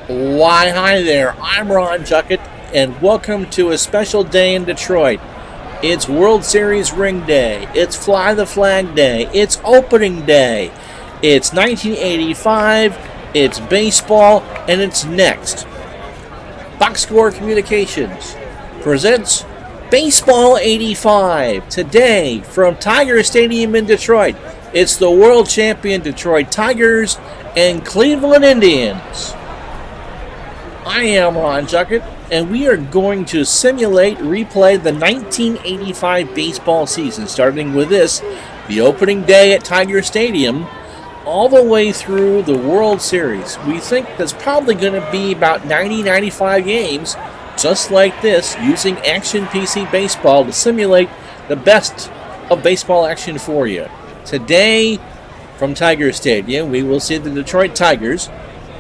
Why, hi there. I'm Ron Juckett, and welcome to a special day in Detroit. It's World Series Ring Day. It's Fly the Flag Day. It's Opening Day. It's 1985. It's baseball, and it's next. Box Score Communications presents Baseball 85 today from Tiger Stadium in Detroit. It's the world champion Detroit Tigers and Cleveland Indians. I am Ron Juckett, and we are going to replay the 1985 baseball season, starting with the opening day at Tiger Stadium, all the way through the World Series. We think there's probably going to be about 90-95 games, just like this, using Action PC Baseball to simulate the best of baseball action for you. Today, from Tiger Stadium, we will see the Detroit Tigers,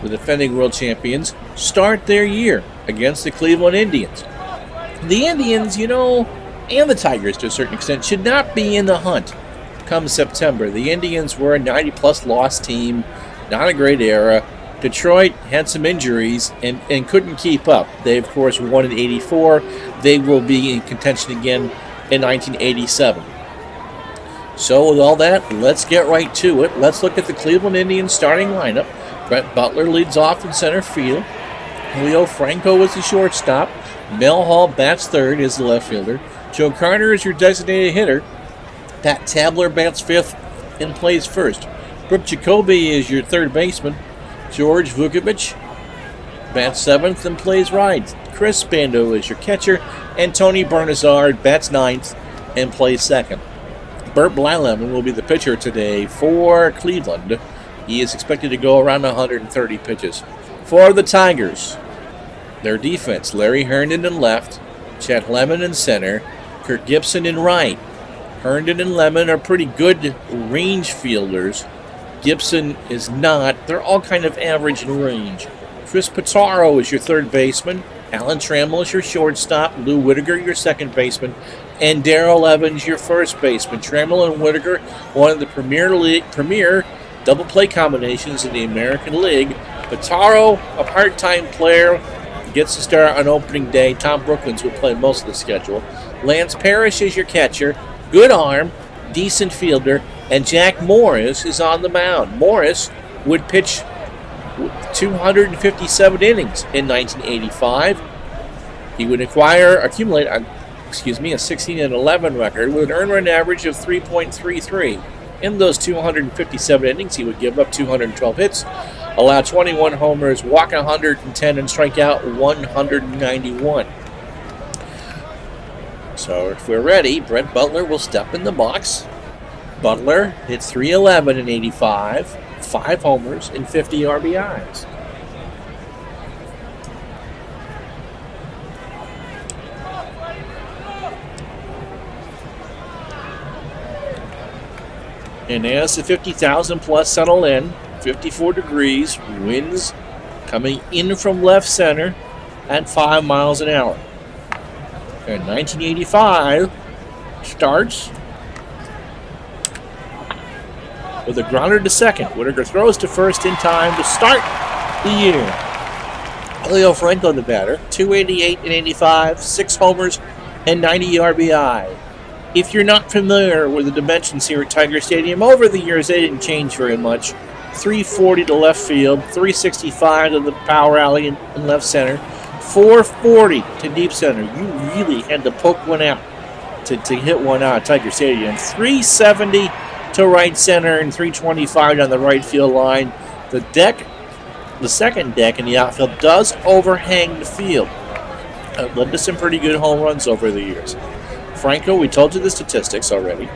the defending world champions, start their year against the Cleveland Indians. The Indians, and the Tigers to a certain extent, should not be in the hunt come September. The Indians were a 90-plus loss team, not a great era. Detroit had some injuries and couldn't keep up. They, of course, won in 84. They will be in contention again in 1987. So with all that, let's get right to it. Let's look at the Cleveland Indians starting lineup. Brett Butler leads off in center field. Leo Franco is the shortstop. Mel Hall bats third, is the left fielder. Joe Carter is your designated hitter. Pat Tabler bats fifth and plays first. Brooke Jacoby is your third baseman. George Vukovic bats seventh and plays right. Chris Bando is your catcher. And Tony Bernazard bats ninth and plays second. Bert Blyleven will be the pitcher today for Cleveland. He is expected to go around 130 pitches. For the Tigers, their defense, Larry Herndon in left, Chet Lemon in center, Kirk Gibson in right. Herndon and Lemon are pretty good range fielders. Gibson is not. They're all kind of average in range. Chris Pitaro is your third baseman. Alan Trammell is your shortstop. Lou Whitaker, your second baseman. And Darrell Evans, your first baseman. Trammell and Whitaker, one of the premier double play combinations in the American League. Pitaro, a part-time player, gets to start on opening day. Tom Brookins will play most of the schedule. Lance Parrish is your catcher. Good arm, decent fielder. And Jack Morris is on the mound. Morris would pitch 257 innings in 1985. He would accumulate a 16-11 record with an earned run average of 3.33. In those 257 innings, he would give up 212 hits, allow 21 homers, walk 110, and strike out 191. So if we're ready, Brett Butler will step in the box. Butler hits .311 in 85, 5 homers, and 50 RBIs. And as the 50,000 plus settle in, 54 degrees, winds coming in from left center at 5 miles an hour. And 1985 starts with a grounder to second. Whitaker throws to first in time to start the year. Leo Franco, the batter, 288 in 85, 6 homers, and 90 RBI. If you're not familiar with the dimensions here at Tiger Stadium, over the years they didn't change very much. 340 to left field, 365 to the power alley in left center, 440 to deep center. You really had to poke one out to hit one out at Tiger Stadium. 370 to right center and 325 down the right field line. The second deck in the outfield does overhang the field. It led to some pretty good home runs over the years. Franco, we told you the statistics already.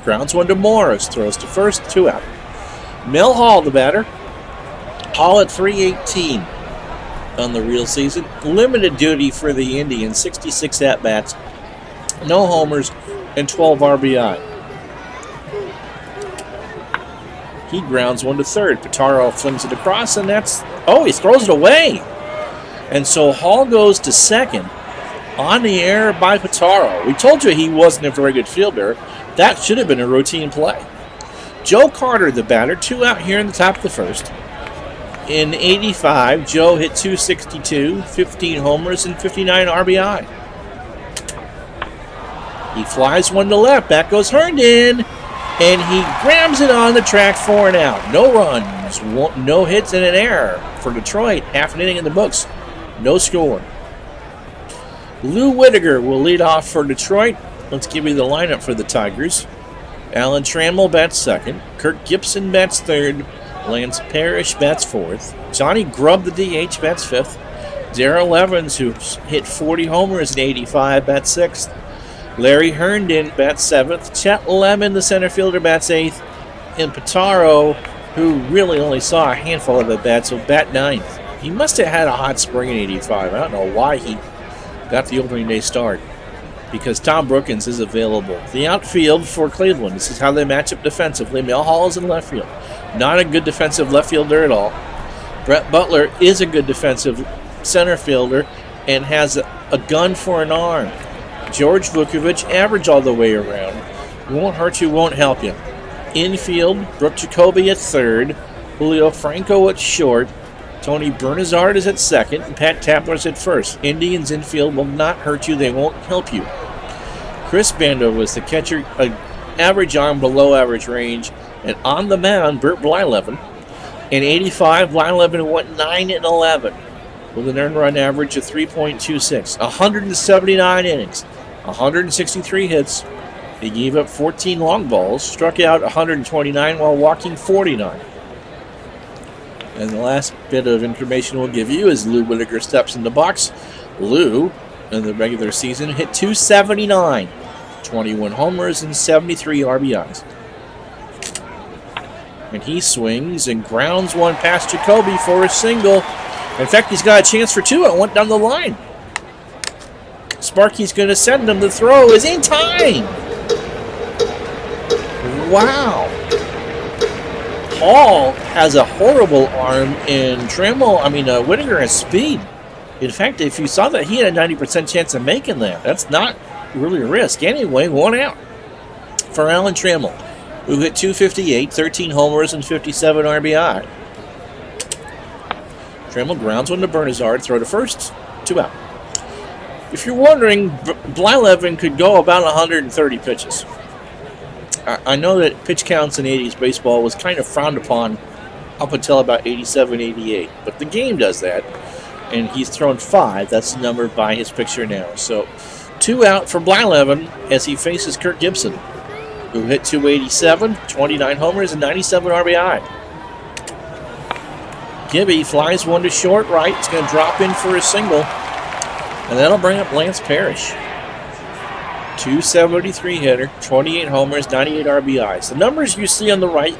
Grounds one to Morris, throws to first, 2 out. Mel Hall, the batter. Hall at 318 on the real season. Limited duty for the Indians, 66 at-bats, no homers, and 12 RBI. He grounds one to third. Pitaro flings it across, and he throws it away. And so Hall goes to second on the air by Pitaro. We told you he wasn't a very good fielder. That should have been a routine play. Joe Carter, the batter, 2 out here in the top of the first. In 85, Joe hit 262, 15 homers, and 59 RBI. He flies one to left. Back goes Herndon. And he grabs it on the track for an out. No runs, no hits, and an error for Detroit. Half an inning in the books. No score. Lou Whitaker will lead off for Detroit. Let's give you the lineup for the Tigers. Alan Trammell bats second. Kirk Gibson bats third. Lance Parrish bats fourth. Johnny Grubb, the DH, bats fifth. Darrell Evans, who hit 40 homers in 85, bats sixth. Larry Herndon bats seventh. Chet Lemon, the center fielder, bats eighth. And Pitaro, who really only saw a handful of at-bats, will bat ninth. He must have had a hot spring in 85. I don't know why he got the opening day start, because Tom Brookins is available. The outfield for Cleveland. This is how they match up defensively. Mel Hall is in left field. Not a good defensive left fielder at all. Brett Butler is a good defensive center fielder and has a gun for an arm. George Vukovic, average all the way around. Won't hurt you, won't help you. Infield, Brooke Jacoby at third. Julio Franco at short. Tony Bernazard is at second. And Pat Tabler's at first. Indians infield will not hurt you, they won't help you. Chris Bando was the catcher, average arm, below average range. And on the mound, Bert Blyleven. In 85, Blyleven went 9-11 with an earned run average of 3.26. 179 innings, 163 hits. He gave up 14 long balls, struck out 129 while walking 49. And the last bit of information we'll give you is Lou Whitaker steps in the box. Lou, in the regular season, hit 279, 21 homers, and 73 RBIs. And he swings and grounds one past Jacoby for a single. In fact, he's got a chance for two. It went down the line. Sparky's going to send him. The throw is in time. Wow. Hall has a horrible arm, and Whitaker has speed. In fact, if you saw that, he had a 90% chance of making that. That's not really a risk. Anyway, one out for Alan Trammell, who hit 258, 13 homers, and 57 RBI. Trammell grounds one to Bernazard, throw to first, two out. If you're wondering, Blyleven could go about 130 pitches. I know that pitch counts in 80s baseball was kind of frowned upon up until about 87, 88. But the game does that, and he's thrown 5. That's the number by his picture now. So, 2 out for Blyleven as he faces Kirk Gibson, who hit 287, 29 homers, and 97 RBI. Gibby flies one to short right. It's going to drop in for a single, and that'll bring up Lance Parrish. 273 hitter, 28 homers, 98 RBIs. The numbers you see on the right,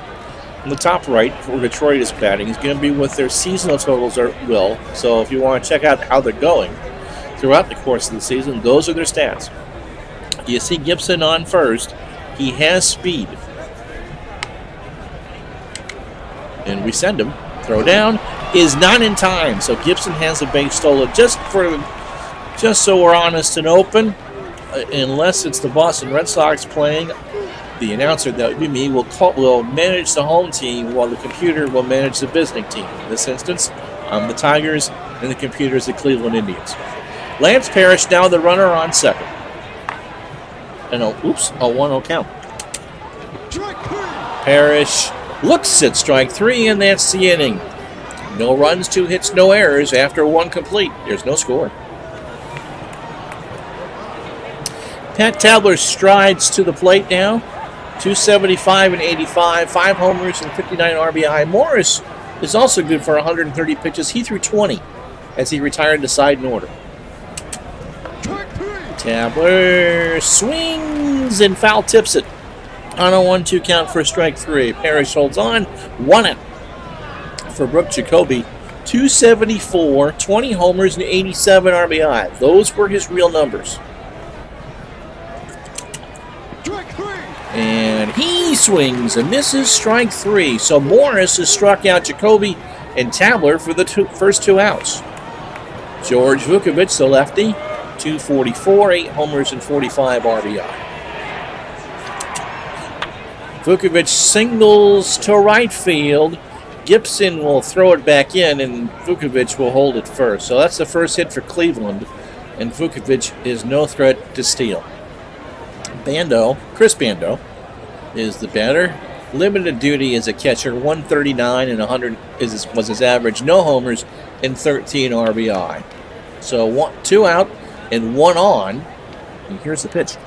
on the top right, where Detroit is batting, is going to be what their seasonal totals will. So if you want to check out how they're going throughout the course of the season, those are their stats. You see Gibson on first. He has speed. And we send him. Throw down is not in time. So Gibson has a base stolen. Just so we're honest and open, unless it's the Boston Red Sox playing, the announcer, that would be me, will manage the home team while the computer will manage the visiting team. In this instance, I'm the Tigers and the computer is the Cleveland Indians. Lance Parrish now the runner on second. And a 1-0 count. Parrish looks at strike 3, and that's the inning. No runs, 2 hits, no errors. After 1 complete, there's no score. Pat Tabler strides to the plate now. 275 and 85, 5 homers and 59 RBI. Morris is also good for 130 pitches. He threw 20 as he retired to side in order. Tabler swings and foul tips it on a 1-2 count for strike 3. Parrish holds on, 1 out for Brooke Jacoby. 274, 20 homers and 87 RBI. Those were his real numbers. And he swings and misses strike 3. So Morris has struck out Jacoby and Tabler for the first 2 outs. George Vukovic, the lefty, 244, 8 homers and 45 RBI. Vukovic singles to right field. Gibson will throw it back in, and Vukovic will hold it first. So that's the first hit for Cleveland, and Vukovic is no threat to steal. Chris Bando, is the batter. Limited duty as a catcher, 139 and 100 was his average. No homers and 13 RBI. So 2 out and 1 on. And here's the pitch.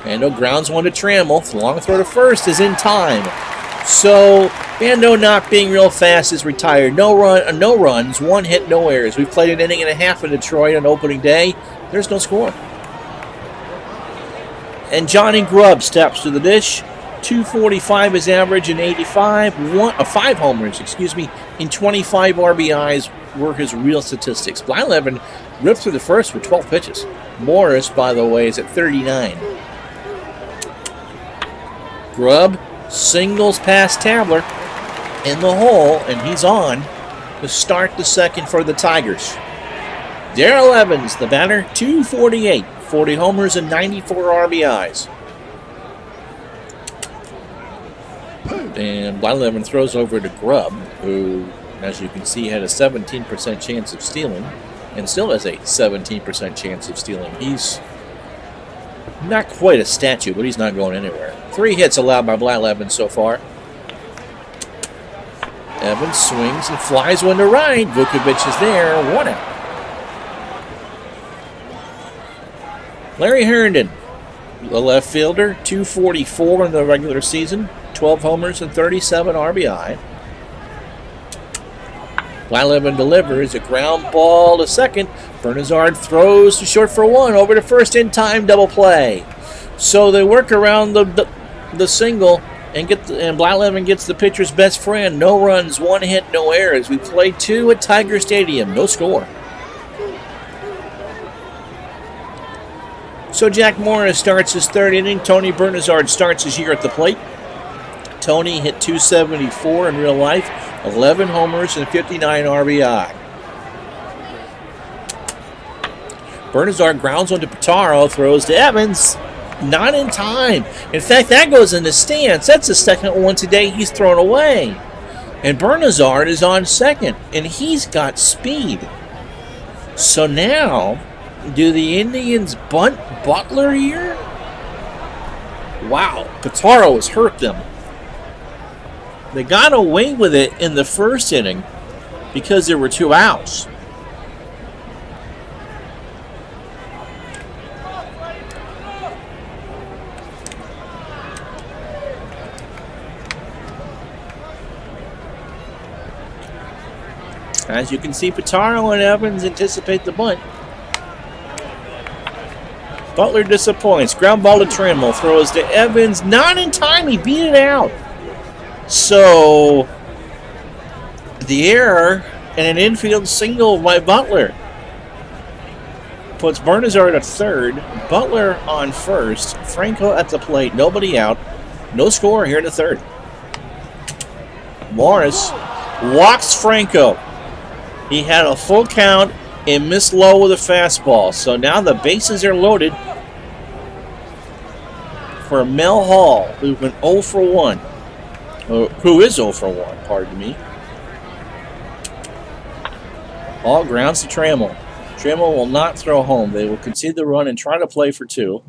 Bando grounds one to Trammell. The long throw to first is in time. So Bando, not being real fast, is retired. No runs, 1 hit, no errors. We've played an inning and a half in Detroit on opening day. There's no score. And Johnny Grubb steps to the dish. 245 is average and 85. 5 homers, in 25 RBIs were his real statistics. Blyleven ripped through the first with 12 pitches. Morris, by the way, is at 39. Grubb singles past Tabler in the hole, and he's on to start the second for the Tigers. Darrell Evans, the batter, 248, 40 homers and 94 RBIs. And Blyleven throws over to Grubb, who, as you can see, had a 17% chance of stealing, and still has a 17% chance of stealing. He's not quite a statue, but he's not going anywhere. 3 hits allowed by Blyleven so far. Evans swings and flies one to right. Vukovic is there, 1 out. Larry Herndon, the left fielder, 244 in the regular season, 12 homers and 37 RBI. Blyleven delivers a ground ball to second. Bernazard throws to short for 1, over to first in time, double play. So they work around the single, and Blyleven gets the pitcher's best friend. No runs, 1 hit, no errors. We played 2 at Tiger Stadium, no score. So Jack Morris starts his 3rd inning. Tony Bernazard starts his year at the plate. Tony hit 274 in real life, 11 homers and 59 RBI. Bernazard grounds one to Pitaro, throws to Evans, not in time. In fact, that goes in the stands. That's the second one today he's thrown away. And Bernazard is on second, and he's got speed. So now, do the Indians bunt Butler here? Wow, Pitaro has hurt them. They got away with it in the first inning because there were 2 outs. As you can see, Pitaro and Evans anticipate the bunt. Butler disappoints. Ground ball to Trammell. Throws to Evans. Not in time. He beat it out. So, the error and an infield single by Butler puts Bernazard at third, Butler on first, Franco at the plate, nobody out, no score here in the third. Morris walks Franco. He had a full count and missed low with a fastball. So now the bases are loaded for Mel Hall, who went 0 for 1. Who is 0 for 1, pardon me. Hall grounds to Trammell. Trammell will not throw home. They will concede the run and try to play for 2.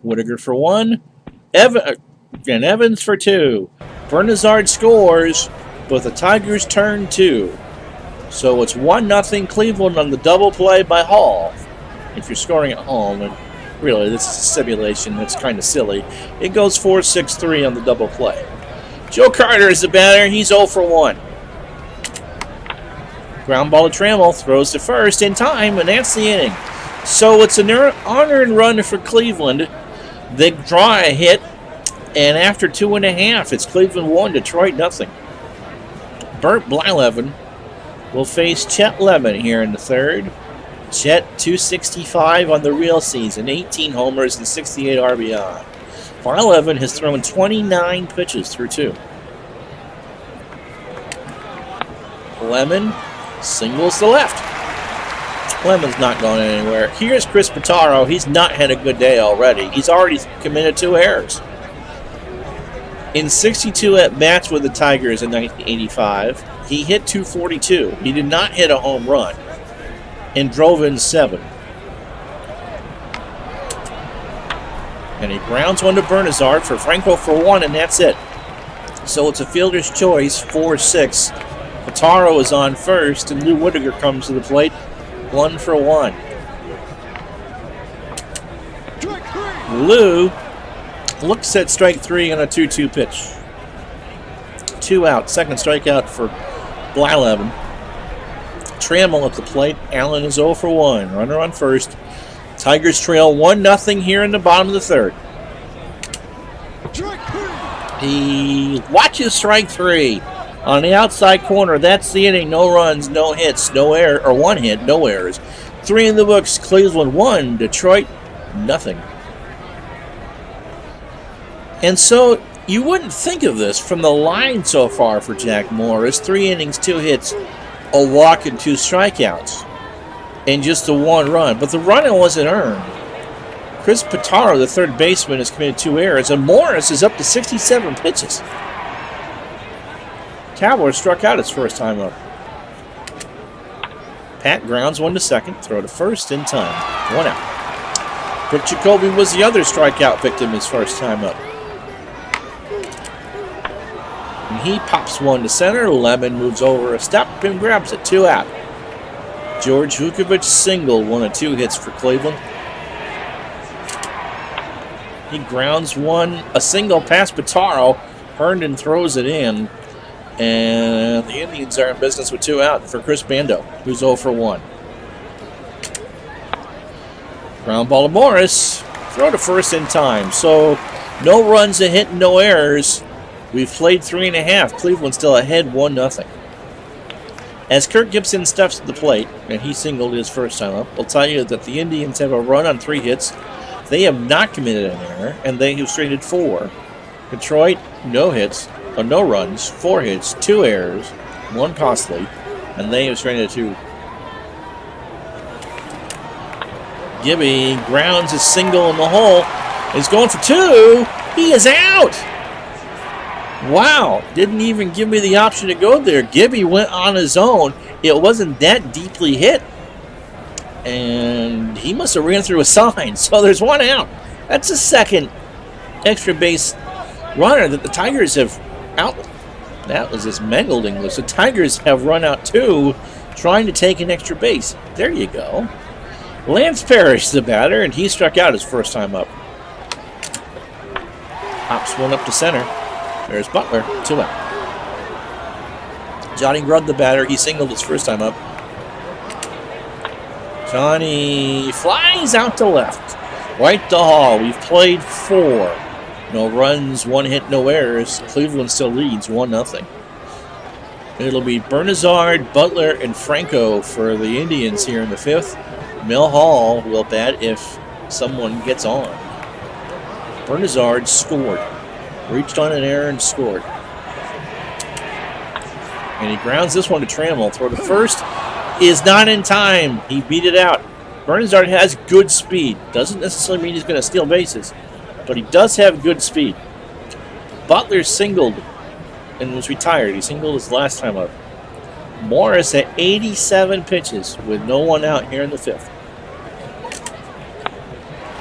Whittaker for 1. Evans for 2. Bernazard scores, but the Tigers turn 2. So it's 1-0 Cleveland on the double play by Hall. If you're scoring at home, and really, this is a simulation that's kind of silly. It goes 4-6-3 on the double play. Joe Carter is the batter. He's 0 for 1. Ground ball to Trammell. Throws to first in time, and that's the inning. So it's an unearned run for Cleveland. They draw a hit, and after 2.5, it's Cleveland 1, Detroit 0. Bert Blyleven will face Chet Lemon here in the third. Chet, 265 on the real season, 18 homers and 68 RBI. Blyleven has thrown 29 pitches through 2. Lemon singles to left. Lemon's not going anywhere. Here's Chris Pitaro. He's not had a good day already. He's already committed 2 errors. In 62 at-bats with the Tigers in 1985, he hit .242. He did not hit a home run and drove in 7. And he grounds one to Bernazard for Franco for 1, and that's it. So it's a fielder's choice, 4-6. Pataro is on first, and Lou Whitaker comes to the plate, 1 for 1. Lou looks at strike 3 on a 2-2 pitch. 2 out, second strikeout for Blyleven. Trammell at the plate. Allen is 0 for 1. Runner on first. Tigers trail 1-0 here in the bottom of the third. He watches strike 3 on the outside corner. That's the inning. No runs, no hits, no error, or 1 hit, no errors. 3 in the books. Cleveland 1, Detroit nothing. And so you wouldn't think of this from the line so far for Jack Morris. 3 innings, 2 hits, a walk, and 2 strikeouts, and just the 1 run. But the run wasn't earned. Chris Pataro, the third baseman, has committed 2 errors, and Morris is up to 67 pitches. Cowboys struck out his first time up. Pat grounds 1 to second, throw to first in time, 1 out. Brooke Jacoby was the other strikeout victim his first time up. And he pops 1 to center. Lemon moves over a step and grabs it, 2 out. George Vukovic singled 1 of 2 hits for Cleveland. He grounds 1, a single past Pataro. Herndon throws it in. And the Indians are in business with 2 out for Chris Bando, who's 0 for 1. Ground ball to Morris. Throw to first in time. So no runs, a hit, no errors. We've played 3.5. Cleveland still ahead 1-0. As Kirk Gibson steps to the plate, and he singled his first time up, I'll tell you that the Indians have a run on 3 hits. They have not committed an error, and they have stranded 4. Detroit, no hits, no runs, 4 hits, 2 errors, 1 costly, and they have stranded 2. Gibby grounds a single in the hole. He's going for 2. He is out. Wow, didn't even give me the option to go there. Gibby went on his own. It wasn't that deeply hit. And he must have ran through a sign. So there's 1 out. That's the second extra base runner that the Tigers have out. That was his mangled English. The Tigers have run out 2 trying to take an extra base. There you go. Lance Parrish, the batter, and he struck out his first time up. Hops 1 up to center. There's Butler, 2 out. Johnny Grudd, the batter, he singled his first time up. Johnny flies out to left. Right to Hall. We've played 4. No runs, 1 hit, no errors. Cleveland still leads 1-0. It'll be Bernazard, Butler, and Franco for the Indians here in the 5th. Mel Hall will bat if someone gets on. Bernazard scored. Reached on an error and scored. And he grounds this one to Trammell. Throw to first is not in time. He beat it out. Bernazard has good speed. Doesn't necessarily mean he's going to steal bases, but he does have good speed. Butler singled and was retired. He singled his last time up. Morris at 87 pitches with no 1 out here in the 5th.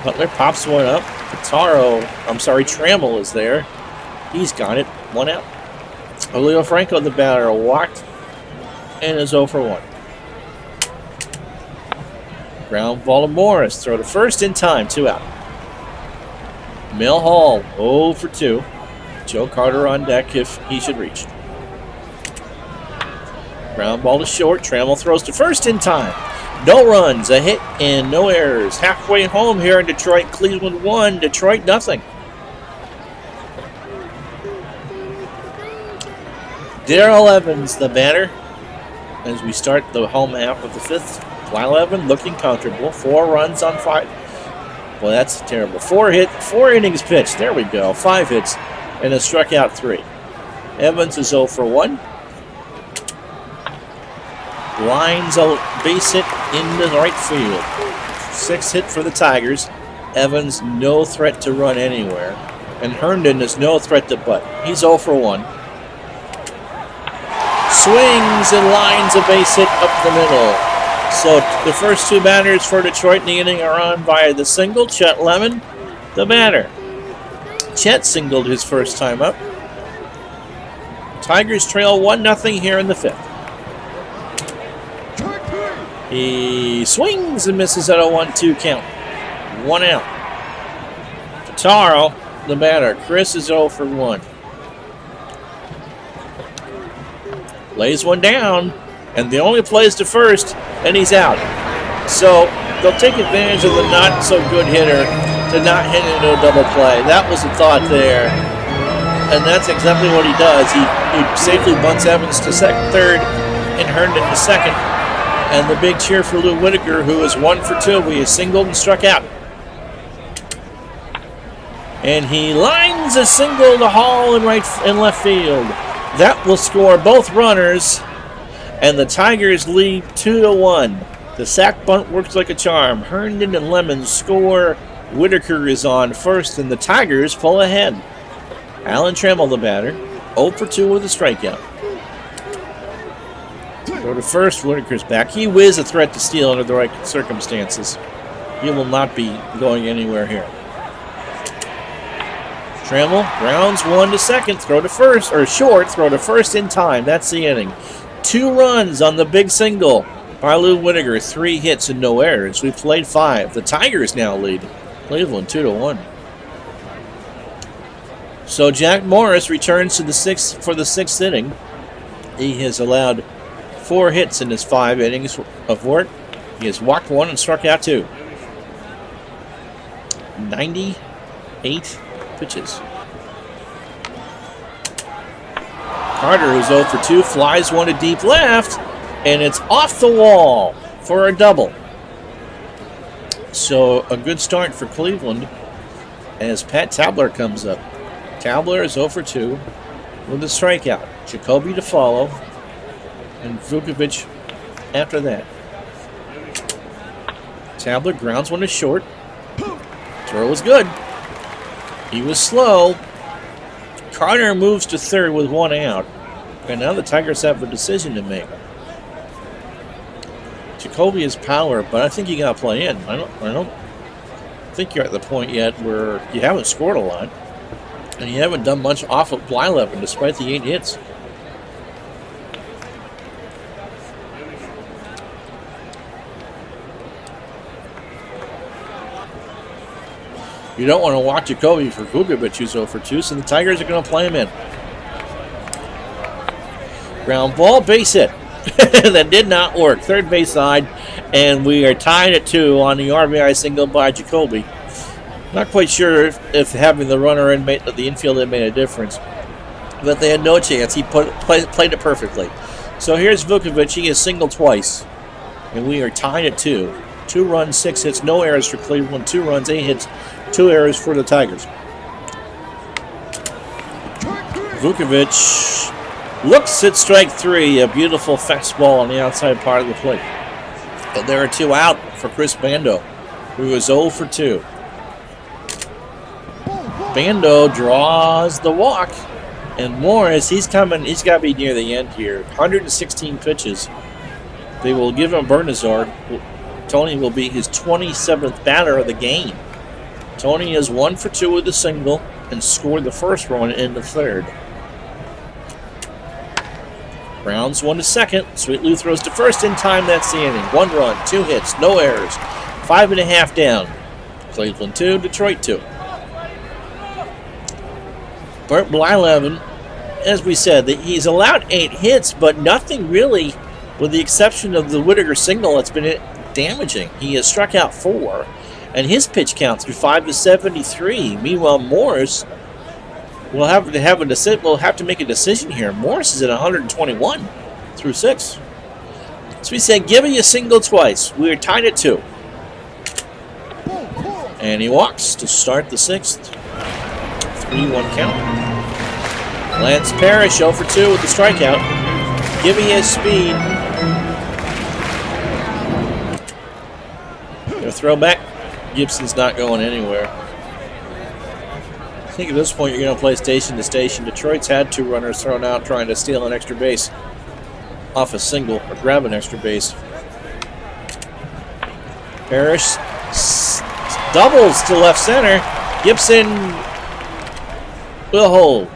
Butler pops 1 up. Trammell is there. He's got it. 1 out. Julio Franco, the batter, walked and is 0 for 1. Ground ball to Morris. Throw to first in time. 2 out. Mel Hall, 0 for 2. Joe Carter on deck if he should reach. Ground ball to short. Trammell throws to first in time. No runs, a hit, and no errors. Halfway home here in Detroit. Cleveland 1, Detroit nothing. Darrell Evans, the batter, as we start the home half of the 5th. Blyleven looking comfortable. 4 runs on 5. Well, that's terrible. 4 innings pitched. There we go. 5 hits, and a struck out 3. Evans is 0 for 1. Lines a base hit into the right field. 6 hit for the Tigers. Evans, no threat to run anywhere. And Herndon is no threat to butt. He's 0 for 1. Swings and lines a base hit up the middle. So the first 2 batters for Detroit in the inning are on via the single. Chet Lemon, the batter. Chet singled his first time up. Tigers trail 1-0 here in the 5th. He swings and misses at a 1-2 count. 1 out. Taro, the batter. Chris is 0 for 1. Lays one down, and the only plays to first, and he's out. So they'll take advantage of the not-so-good hitter to not hit into a double play. That was the thought there. And that's exactly what he does. He safely bunts Evans to third and Herndon to second. And the big cheer for Lou Whitaker, who is 1 for 2. He is singled and struck out. And he lines a single to Hall in left field. That will score both runners, and the Tigers lead 2-1. The sac bunt works like a charm. Herndon and Lemon score. Whitaker is on first, and the Tigers pull ahead. Alan Trammell, the batter, 0 for 2 with a strikeout. Go to first, Whitaker's back. He is a threat to steal under the right circumstances. He will not be going anywhere here. Trammell grounds 1 to second, throw to first, or short, throw to first in time. That's the inning. 2 runs on the big single by Lou Whitaker. 3 hits and no errors. We've played 5. The Tigers now lead Cleveland 2-1. So Jack Morris returns to the 6th inning. He has allowed 4 hits in his 5 innings of work. He has walked 1 and struck out 2. 98 pitches. Carter, who's 0 for 2, flies 1 to deep left, and it's off the wall for a double. So a good start for Cleveland as Pat Tabler comes up. Tabler is 0 for 2 with a strikeout. Jacoby to follow, and Vukovic after that. Tabler grounds 1 to short. Throw was good. He was slow. Carter moves to third with 1 out. And now the Tigers have a decision to make. Jacoby is power, but I think you got to play in. I don't think you're at the point yet where you haven't scored a lot. And you haven't done much off of Blyleven despite the 8 hits. You don't want to walk Jacoby for Vukovic, who's 0 for 2, so the Tigers are going to play him in. Ground ball, base hit. That did not work. Third base side, and we are tied at 2 on the RBI single by Jacoby. Not quite sure if having the runner in the infield had made a difference, but they had no chance. He played it perfectly. So here's Vukovic. He has singled twice, and we are tied at 2. 2 runs, 6 hits, no errors for Cleveland. 2 runs, 8 hits, 2 errors for the Tigers. Vukovic looks at strike 3, a beautiful fastball on the outside part of the plate. But there are 2 out for Chris Bando, who is 0 for 2. Bando draws the walk, and Morris, he's got to be near the end here. 116 pitches. They will give him Bernazard. Tony will be his 27th batter of the game. Tony is 1 for 2 with a single and scored the first run in the third. Browns 1 to second. Sweet Lou throws to first in time. That's the inning. 1 run, 2 hits, no errors. 5.5 down. Cleveland 2, Detroit 2. Bert Blyleven, as we said, he's allowed 8 hits, but nothing really, with the exception of the Whitaker single, that's been damaging. He has struck out 4, and his pitch count through 5 to 73. Meanwhile, Morris will have to make a decision here. Morris is at 121 through 6. So we said, give me a single twice. We are tied at 2. And he walks to start the 6th. 3-1 count. Lance Parrish 0 for 2 with the strikeout. Give me his speed. Gonna throw back. Gibson's not going anywhere. I think at this point you're going to play station to station. Detroit's had 2 runners thrown out trying to steal an extra base off a single or grab an extra base. Parrish doubles to left center. Gibson will hold.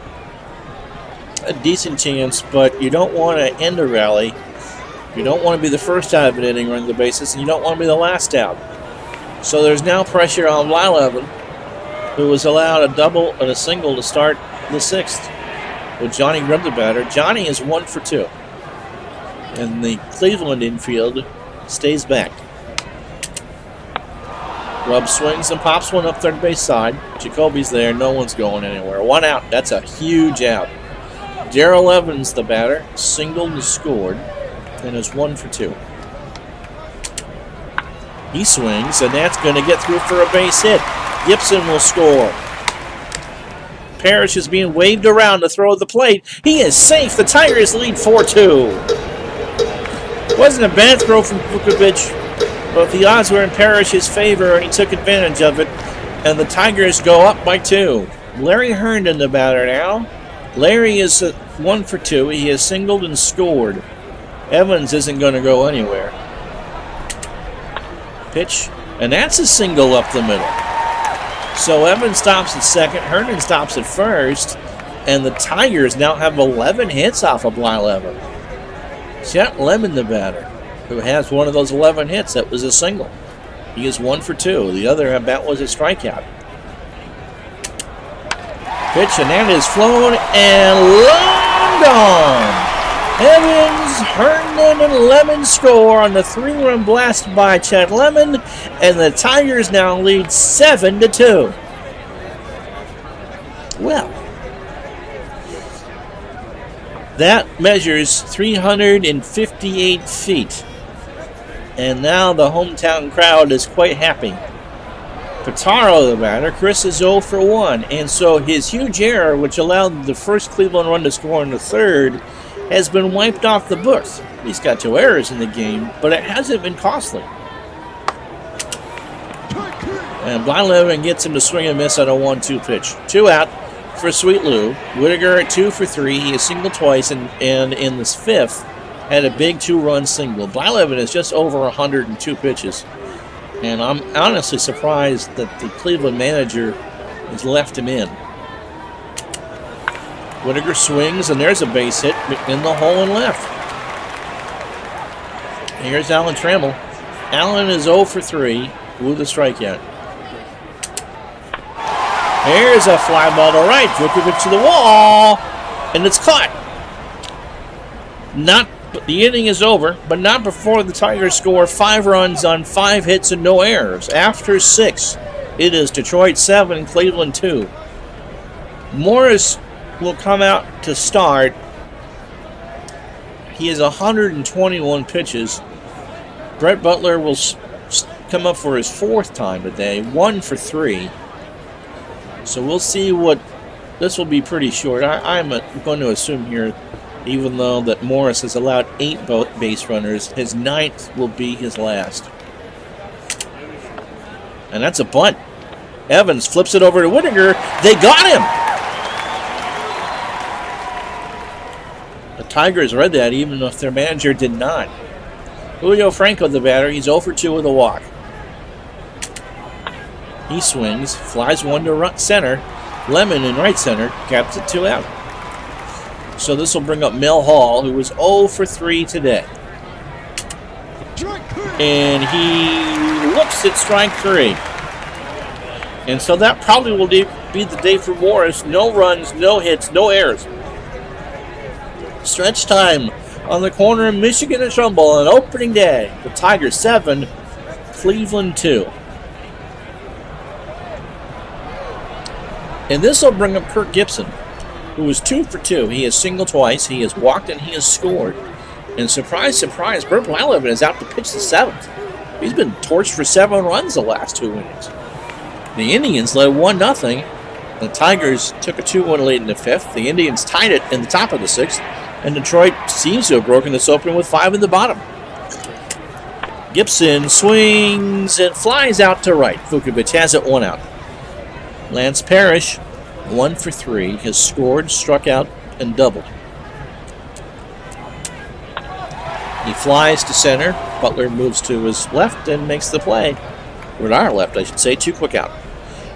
A decent chance, but you don't want to end a rally. You don't want to be the first out of an inning running the bases, and you don't want to be the last out. So there's now pressure on Blyleven, who was allowed a double and a single to start the 6th. With Johnny Grubb the batter. Johnny is 1 for 2. And the Cleveland infield stays back. Grubb swings and pops one up third base side. Jacoby's there. No one's going anywhere. 1 out. That's a huge out. Darrell Evans, the batter, singled and scored, and is 1 for 2. He swings, and that's going to get through for a base hit. Gibson will score. Parrish is being waved around to throw at the plate. He is safe. The Tigers lead 4-2. Wasn't a bad throw from Vukovic, but the odds were in Parrish's favor, and he took advantage of it. And the Tigers go up by 2. Larry Herndon, the batter now. Larry is 1 for 2. He has singled and scored. Evans isn't going to go anywhere. Pitch, and that's a single up the middle. So Evans stops at second, Herndon stops at first, and the Tigers now have 11 hits off of Blyleven. Chet Lemon, the batter, who has one of those 11 hits, that was a single. He is 1 for 2. The other at bat was a strikeout. Pitch, and that is flown and long gone. Evans, Herndon, and Lemon score on the 3-run blast by Chet Lemon, and the Tigers now lead 7-2. Well, that measures 358 feet, and now the hometown crowd is quite happy. Pitaro, the batter, Chris is 0 for 1, and so his huge error, which allowed the first Cleveland run to score in the 3rd, has been wiped off the books. He's got 2 errors in the game, but it hasn't been costly. And Blyleven gets him to swing and miss on a 1-2 pitch. 2 out for Sweet Lou. Whitaker at 2 for 3. He has singled twice, and in this 5th had a big 2-run single. Blyleven is just over 102 pitches. And I'm honestly surprised that the Cleveland manager has left him in. Whitaker swings, and there's a base hit in the hole and left. Here's Alan Trammell. Allen is 0 for 3 with a strikeout. Here's a fly ball to right. Vukovic to the wall, and it's caught. The inning is over, but not before the Tigers score 5 runs on 5 hits and no errors. After 6, it is Detroit 7, Cleveland 2. Morris will come out to start. He has 121 pitches. Brett Butler will come up for his 4th time today, 1 for 3. So we'll see what this will be pretty short. I'm going to assume here, even though that Morris has allowed 8 base runners, his 9th will be his last. And that's a bunt. Evans flips it over to Whitaker. They got him! The Tigers read that, even if their manager did not. Julio Franco, the batter, he's 0 for 2 with a walk. He swings, flies one to right center. Lemon in right center, caps it 2 out. So this will bring up Mel Hall, who was 0 for 3 today. And he looks at strike 3. And so that probably will be the day for Morris. No runs, no hits, no errors. Stretch time on the corner of Michigan and Trumbull on opening day. The Tigers 7, Cleveland 2. And this will bring up Kirk Gibson, who was 2 for 2. He has singled twice, he has walked, and he has scored. And surprise, surprise, Bert Blyleven is out to pitch the 7th. He's been torched for 7 runs the last 2 innings. The Indians led 1-0. The Tigers took a 2-1 lead in the 5th. The Indians tied it in the top of the 6th. And Detroit seems to have broken this open with 5 in the bottom. Gibson swings and flies out to right. Vukovic has it 1 out. Lance Parrish 1 for 3, has scored, struck out, and doubled. He flies to center. Butler moves to his left and makes the play. Or our left, I should say. 2 quick out.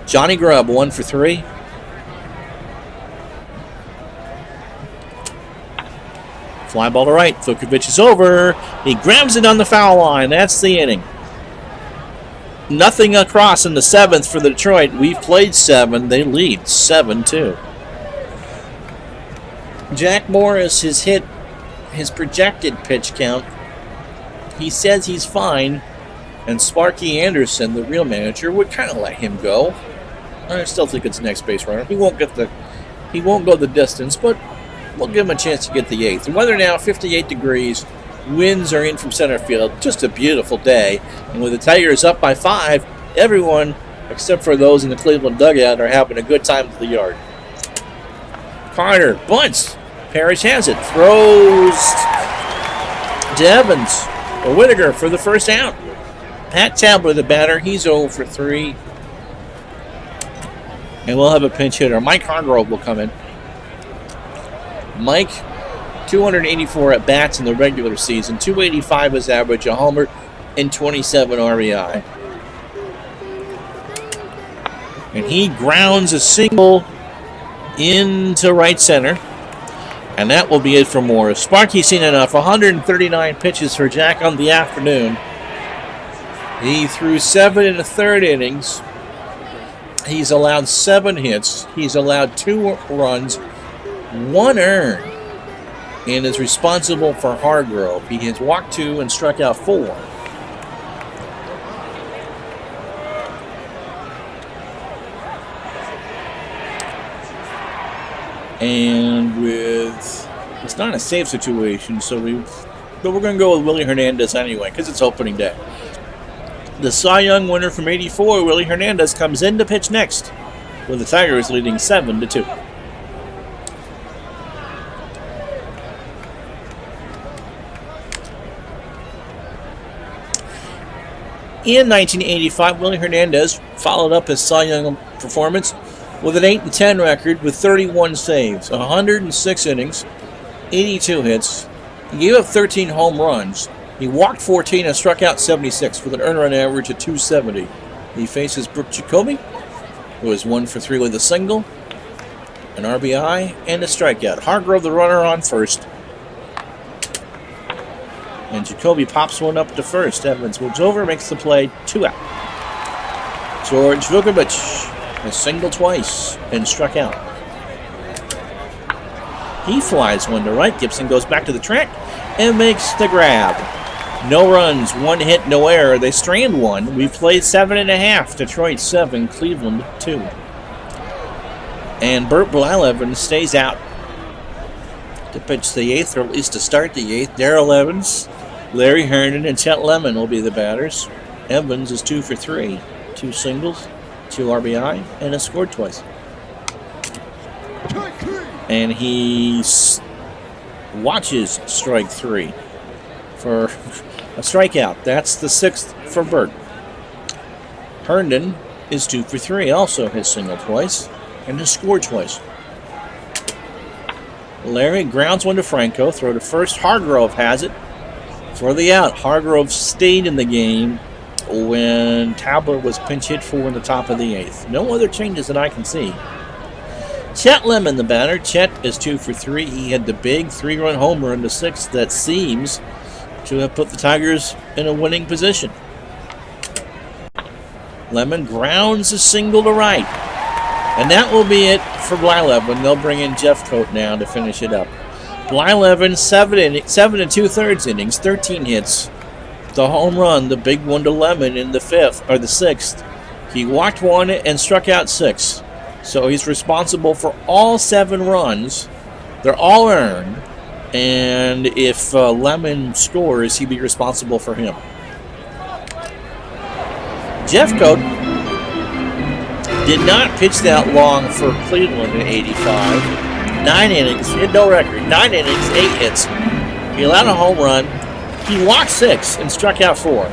Johnny Grubb, 1 for 3. Fly ball to right. Vukovic is over. He grabs it on the foul line. That's the inning. Nothing across in the 7th for the Detroit. We've played 7. They lead 7-2. Jack Morris has hit his projected pitch count. He says he's fine, and Sparky Anderson, the real manager, would kind of let him go. I still think it's next base runner. He won't go the distance, but we'll give him a chance to get the 8th. The weather now 58 degrees. Winds are in from center field. Just a beautiful day. And with the Tigers up by 5, everyone except for those in the Cleveland dugout are having a good time at the yard. Carter bunts. Parrish has it. Throws to Evans. Or Whittaker for the first out. Pat Tabler, the batter. He's 0 for 3. And we'll have a pinch hitter. Mike Hargrove will come in. Mike, 284 at-bats in the regular season. 285 is average, a homer, and 27 RBI. And he grounds a single into right center. And that will be it for Morris. Sparky's seen enough. 139 pitches for Jack on the afternoon. He threw 7 in the 3rd innings. He's allowed 7 hits. He's allowed 2 runs, 1 earned, and is responsible for Hargrove. He has walked 2 and struck out 4. And it's not a safe situation, but we're going to go with Willie Hernandez anyway, because it's opening day. The Cy Young winner from '84, Willie Hernandez, comes in to pitch next, with the Tigers leading 7-2. In 1985, Willie Hernandez followed up his Cy Young performance with an 8-10 record with 31 saves, 106 innings, 82 hits. He gave up 13 home runs. He walked 14 and struck out 76 with an earned run average of 270. He faces Brooke Jacoby, who is 1 for 3 with a single, an RBI, and a strikeout. Hargrove, the runner, on first. And Jacoby pops one up to first. Evans moves over, makes the play, 2 out. George Vukovic has singled twice and struck out. He flies one to right. Gibson goes back to the track and makes the grab. No runs, 1 hit, no error. They strand 1. We've played 7.5. Detroit 7, Cleveland 2. And Bert Blyleven stays out to pitch the 8th, or at least to start the 8th. Darrell Evans, Larry Herndon, and Chet Lemon will be the batters. Evans is 2 for 3. 2 singles, 2 RBI, and has scored twice. And he watches strike 3 for a strikeout. That's the 6th for Bert. Herndon is 2 for 3, also has singled twice, and has scored twice. Larry grounds one to Franco, throw to first. Hargrove has it for the out. Hargrove stayed in the game when Tabler was pinch hit for in the top of the 8th. No other changes that I can see. Chet Lemon, the batter. Chet is 2 for 3. He had the big 3-run homer in the 6th that seems to have put the Tigers in a winning position. Lemon grounds a single to right. And that will be it for Blyleven. They'll bring in Jeff Coat now to finish it up. Blyleven, 7 2/3 innings, 13 hits. The home run, the big one to Lemon in the 5th, or the 6th. He walked 1 and struck out 6. So he's responsible for all 7 runs. They're all earned. And if Lemon scores, he'd be responsible for him. Jeff Coat did not pitch that long for Cleveland in '85. 9 innings, he had no record. 9 innings, 8 hits. He allowed a home run. He walked 6 and struck out 4.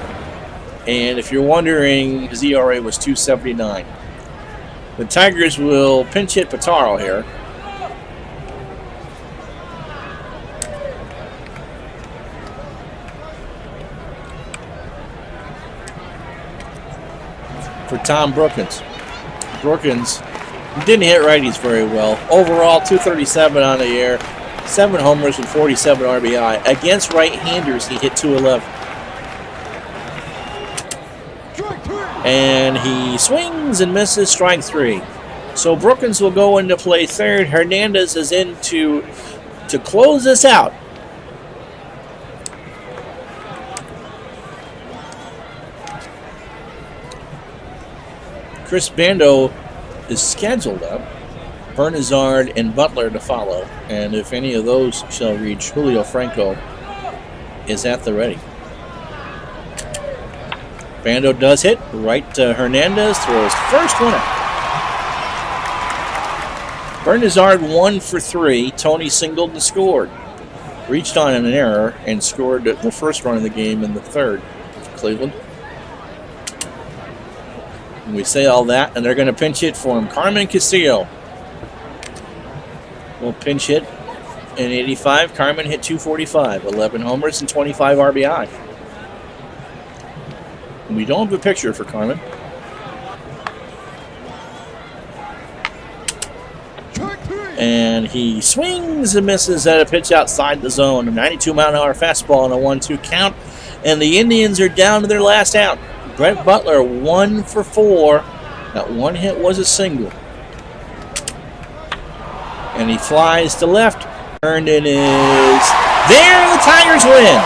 And if you're wondering, his ERA was 2.79. The Tigers will pinch hit Pitaro here. For Tom Brookins. Brookins didn't hit righties very well. Overall, 237 on the air, 7 homers and 47 RBI. Against right-handers, he hit 211. And he swings and misses, strike 3. So Brookins will go into play third. Hernandez is in to close this out. Chris Bando is scheduled up. Bernazard and Butler to follow. And if any of those shall reach, Julio Franco is at the ready. Bando does hit. Right to Hernandez. Throws first one out. Bernazard 1 for 3. Tony singled and scored. Reached on an error and scored the first run of the game in the third for Cleveland. And we say all that, and they're going to pinch hit for him. Carmen Castillo will pinch hit in 85. Carmen hit 245, 11 homers and 25 RBI. And we don't have a picture for Carmen. And he swings and misses at a pitch outside the zone. A 92-mile-an-hour fastball and a 1-2 count. And the Indians are down to their last out. Brett Butler 1 for 4. That one hit was a single. And he flies to left. Herndon is there. The Tigers win.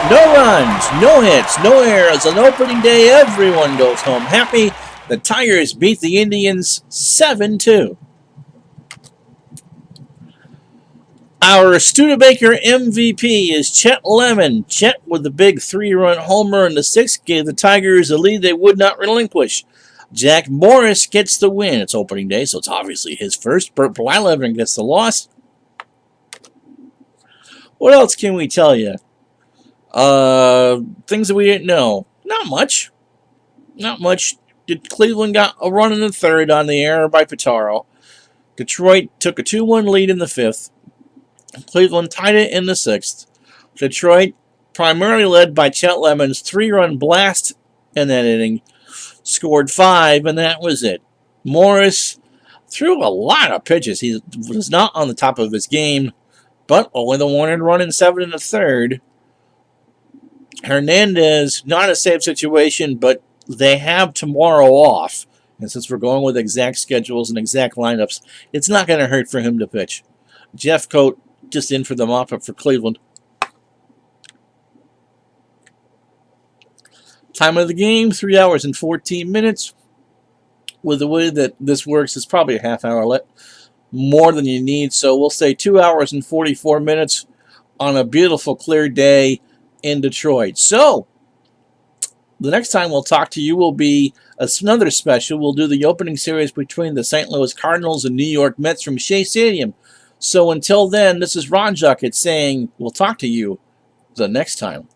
No runs, no hits, no errors. On opening day, everyone goes home happy. The Tigers beat the Indians 7-2. Our Studebaker MVP is Chet Lemon. Chet with the big 3-run homer in the 6th gave the Tigers a lead they would not relinquish. Jack Morris gets the win. It's opening day, so it's obviously his first. Bert Blyleven gets the loss. What else can we tell you? Things that we didn't know. Not much. Not much. Cleveland got a run in the 3rd on the error by Pitaro. Detroit took a 2-1 lead in the 5th. Cleveland tied it in the 6th. Detroit, primarily led by Chet Lemon's 3-run blast in that inning, scored 5, and that was it. Morris threw a lot of pitches. He was not on the top of his game, but only the 1 run in 7 in the 3rd. Hernandez, not a safe situation, but they have tomorrow off. And since we're going with exact schedules and exact lineups, it's not going to hurt for him to pitch. Jeff Coate just in for the mop-up for Cleveland. Time of the game, 3 hours and 14 minutes. With the way that this works, it's probably a half hour more than you need. So we'll say 2 hours and 44 minutes on a beautiful, clear day in Detroit. So the next time we'll talk to you will be another special. We'll do the opening series between the St. Louis Cardinals and New York Mets from Shea Stadium. So until then, this is Ron Juckett saying we'll talk to you the next time.